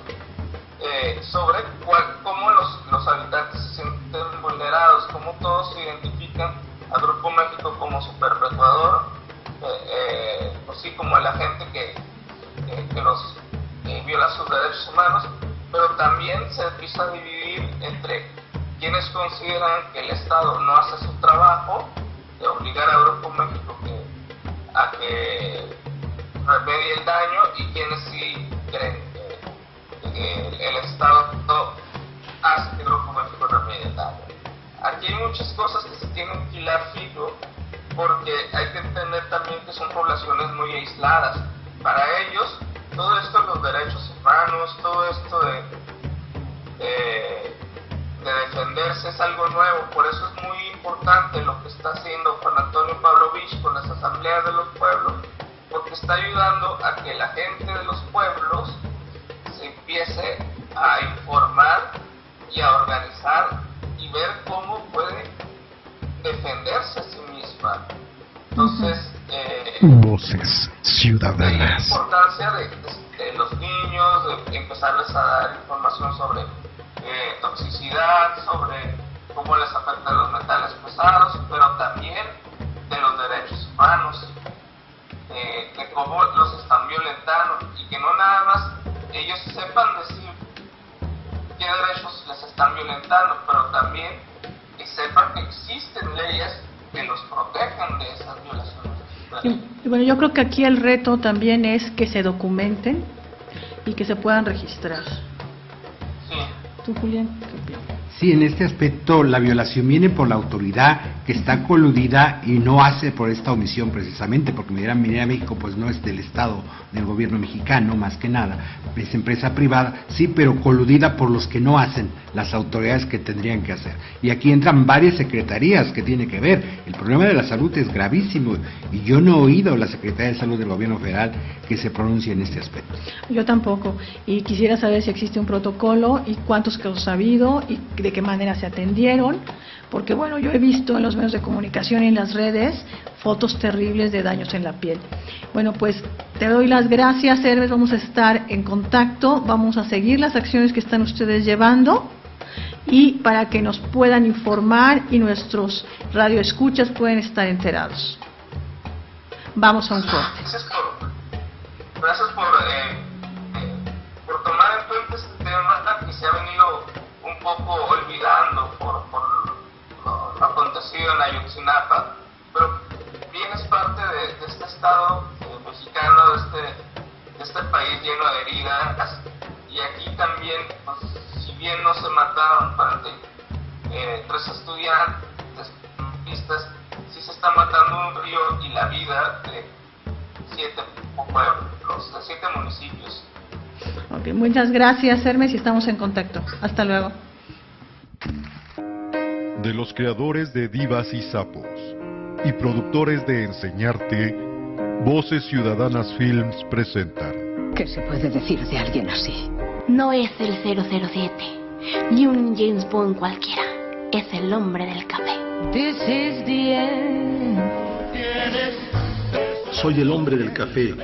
sobre cómo los habitantes se sienten vulnerados, cómo todos se identifican a Grupo México como su perpetuador, así como a la gente que los viola sus derechos humanos, pero también se empieza a dividir entre quienes consideran que el Estado no hace su trabajo de obligar a Grupo México a que remedie el daño, y quienes sí creen que el Estado hace que Grupo México remedie el daño. Aquí hay muchas cosas que se tienen que hilar fino, porque hay que entender también que son poblaciones muy aisladas. Para ellos, todo esto de los derechos humanos, todo esto de defenderse es algo nuevo. Por eso es muy importante lo que está haciendo Juan Antonio Pavlovich con las asambleas de los pueblos, porque está ayudando a que la gente de los pueblos se empiece a informar y a organizar y ver cómo puede defenderse a sí misma. Entonces, Voces Ciudadanas. la importancia de los niños, de empezarles a dar información sobre toxicidad, sobre cómo les afectan los metales pesados, pero también de los derechos humanos, de cómo los están violentando, y que no nada más ellos sepan decir qué derechos les están violentando, pero también que sepan que existen leyes que los protejan de esas violaciones. Y bueno, yo creo que aquí el reto también es que se documenten y que se puedan registrar. Sí. ¿Tú, Julián, qué opinas? Sí, en este aspecto la violación viene por la autoridad que está coludida y no hace por esta omisión precisamente, porque Minera México pues no es del Estado, del gobierno mexicano más que nada, es empresa privada, sí, pero coludida por los que no hacen, las autoridades que tendrían que hacer. Y aquí entran varias secretarías que tienen que ver. El problema de la salud es gravísimo y yo no he oído a la Secretaría de Salud del gobierno federal que se pronuncie en este aspecto. Yo tampoco, y quisiera saber si existe un protocolo y cuántos casos ha habido y de qué manera se atendieron, porque bueno, yo he visto en los medios de comunicación y en las redes fotos terribles de daños en la piel. Bueno, pues te doy las gracias, Herbes, vamos a estar en contacto, vamos a seguir las acciones que están ustedes llevando y para que nos puedan informar y nuestros radioescuchas pueden estar enterados. Vamos a un corte. Gracias por tomar en cuenta este tema que se ha venido un poco olvidando por lo acontecido en Ayotzinapa, pero bien es parte de este estado mexicano, de este país lleno de heridas, y aquí también, pues, si bien no se mataron 3 estudiantes, sí se está matando un río y la vida de 7 pueblos, de 7 municipios. Ok, muchas gracias, Hermes, y estamos en contacto. Hasta luego. De los creadores de Divas y Sapos y productores de Enseñarte, Voces Ciudadanas Films presentan. ¿Qué se puede decir de alguien así? No es el 007, ni un James Bond cualquiera, es el hombre del café. This is the end. Soy el hombre del café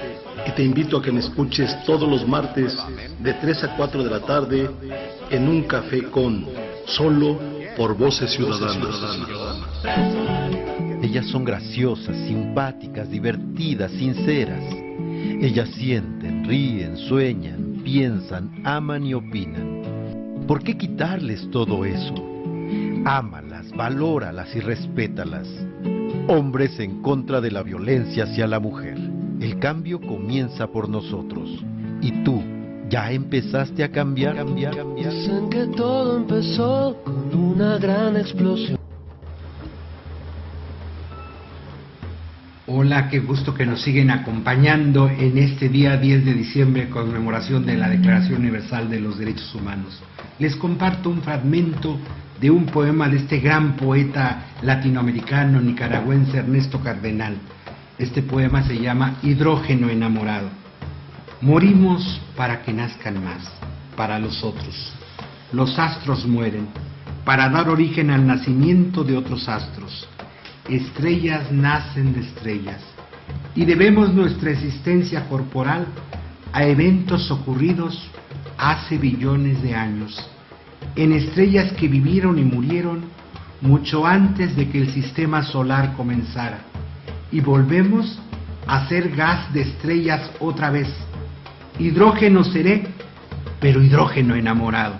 y te invito a que me escuches todos los martes de 3 a 4 de la tarde en Un Café con, solo por Voces Ciudadanas. Ellas son graciosas, simpáticas, divertidas, sinceras. Ellas sienten, ríen, sueñan, piensan, aman y opinan. ¿Por qué quitarles todo eso? Ámalas, valóralas y respétalas. Hombres en contra de la violencia hacia la mujer. El cambio comienza por nosotros. ¿Y tú, ya empezaste a cambiar? Dicen que todo empezó con una gran explosión. Hola, qué gusto que nos siguen acompañando en este día 10 de diciembre, conmemoración de la Declaración Universal de los Derechos Humanos. Les comparto un fragmento de un poema de este gran poeta latinoamericano nicaragüense Ernesto Cardenal. Este poema se llama Hidrógeno enamorado. Morimos para que nazcan más, para los otros. Los astros mueren para dar origen al nacimiento de otros astros. Estrellas nacen de estrellas y debemos nuestra existencia corporal a eventos ocurridos hace billones de años, en estrellas que vivieron y murieron mucho antes de que el sistema solar comenzara, y volvemos a ser gas de estrellas otra vez. Hidrógeno seré, pero hidrógeno enamorado.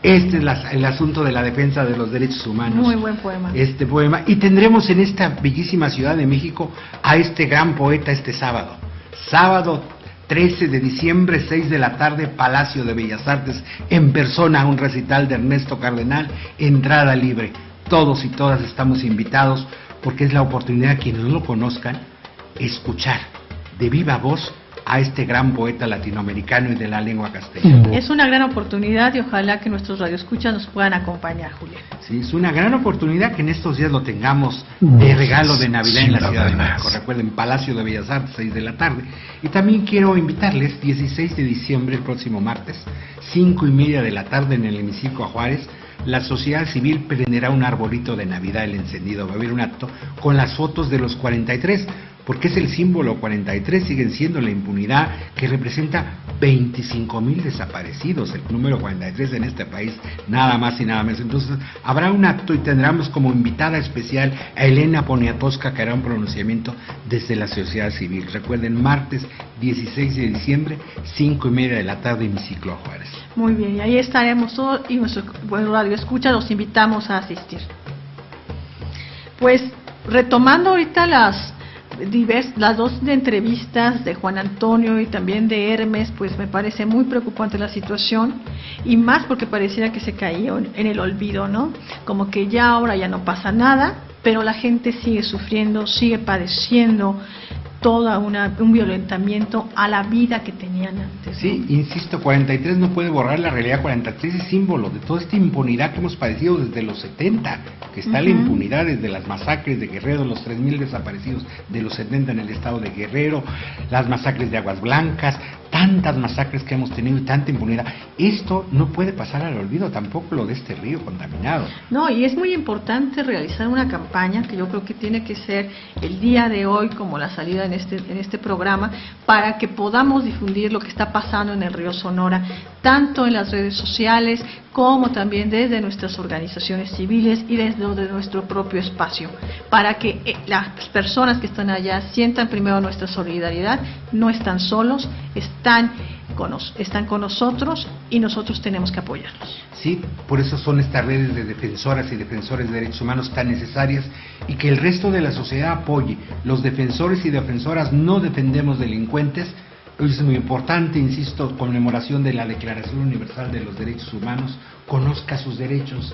Este es el asunto de la defensa de los derechos humanos. Muy buen poema. Este poema. Y tendremos en esta bellísima Ciudad de México a este gran poeta este sábado. Sábado 13 de diciembre, 6 de la tarde, Palacio de Bellas Artes, en persona, un recital de Ernesto Cardenal, entrada libre. Todos y todas estamos invitados, porque es la oportunidad, quienes no lo conozcan, escuchar de viva voz a este gran poeta latinoamericano y de la lengua castellana. Es una gran oportunidad y ojalá que nuestros radioescuchas nos puedan acompañar, Julián. Sí, es una gran oportunidad que en estos días lo tengamos de regalo de Navidad en la Ciudad de México. Recuerden, Palacio de Bellas Artes, 6 de la tarde. Y también quiero invitarles, 16 de diciembre, el próximo martes, 5:30 de la tarde, en el hemiciclo a Juárez, la sociedad civil prenderá un arbolito de Navidad, el encendido. Va a haber un acto con las fotos de los 43, porque es el símbolo 43, siguen siendo la impunidad que representa 25,000 desaparecidos, el número 43 en este país, nada más y nada menos. Entonces habrá un acto y tendremos como invitada especial a Elena Poniatowska, que hará un pronunciamiento desde la sociedad civil. Recuerden, martes 16 de diciembre, 5:30 de la tarde, hemiciclo a Juárez. Muy bien, y ahí estaremos todos y nuestro radio escucha, los invitamos a asistir. Pues retomando ahorita las dos entrevistas de Juan Antonio y también de Hermes, pues me parece muy preocupante la situación, y más porque pareciera que se cayó en el olvido, ¿no? Como que ya ahora ya no pasa nada, pero la gente sigue sufriendo, sigue padeciendo toda un violentamiento a la vida que tenían antes, ¿no? Sí, insisto, 43 no puede borrar la realidad. 43 es símbolo de toda esta impunidad que hemos padecido desde los 70, que está la impunidad desde las masacres de Guerrero, los 3,000 desaparecidos de los 70 en el estado de Guerrero, las masacres de Aguas Blancas, tantas masacres que hemos tenido y tanta impunidad. Esto no puede pasar al olvido, tampoco lo de este río contaminado. No, y es muy importante realizar una campaña que yo creo que tiene que ser el día de hoy, como la salida en este programa, para que podamos difundir lo que está pasando en el río Sonora, tanto en las redes sociales como también desde nuestras organizaciones civiles y desde nuestro propio espacio, para que las personas que están allá sientan primero nuestra solidaridad, no están solos, están con nosotros y nosotros tenemos que apoyarlos. Sí, por eso son estas redes de defensoras y defensores de derechos humanos tan necesarias, y que el resto de la sociedad apoye. Los defensores y defensoras no defendemos delincuentes. Es muy importante, insisto, conmemoración de la Declaración Universal de los Derechos Humanos. Conozca sus derechos,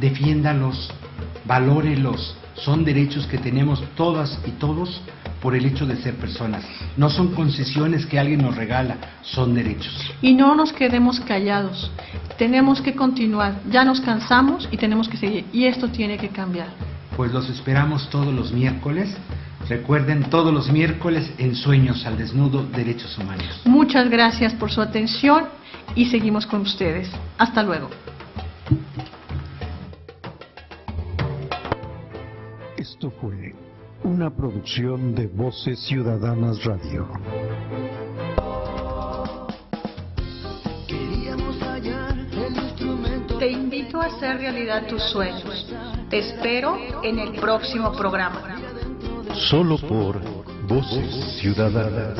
defiéndalos, valórelos. Son derechos que tenemos todas y todos por el hecho de ser personas. No son concesiones que alguien nos regala, son derechos. Y no nos quedemos callados, tenemos que continuar, ya nos cansamos y tenemos que seguir, y esto tiene que cambiar. Pues los esperamos todos los miércoles. Recuerden, todos los miércoles en Sueños al Desnudo, Derechos Humanos. Muchas gracias por su atención y seguimos con ustedes. Hasta luego. Esto fue una producción de Voces Ciudadanas Radio. Te invito a hacer realidad tus sueños. Te espero en el próximo programa. Solo por Voces Ciudadanas.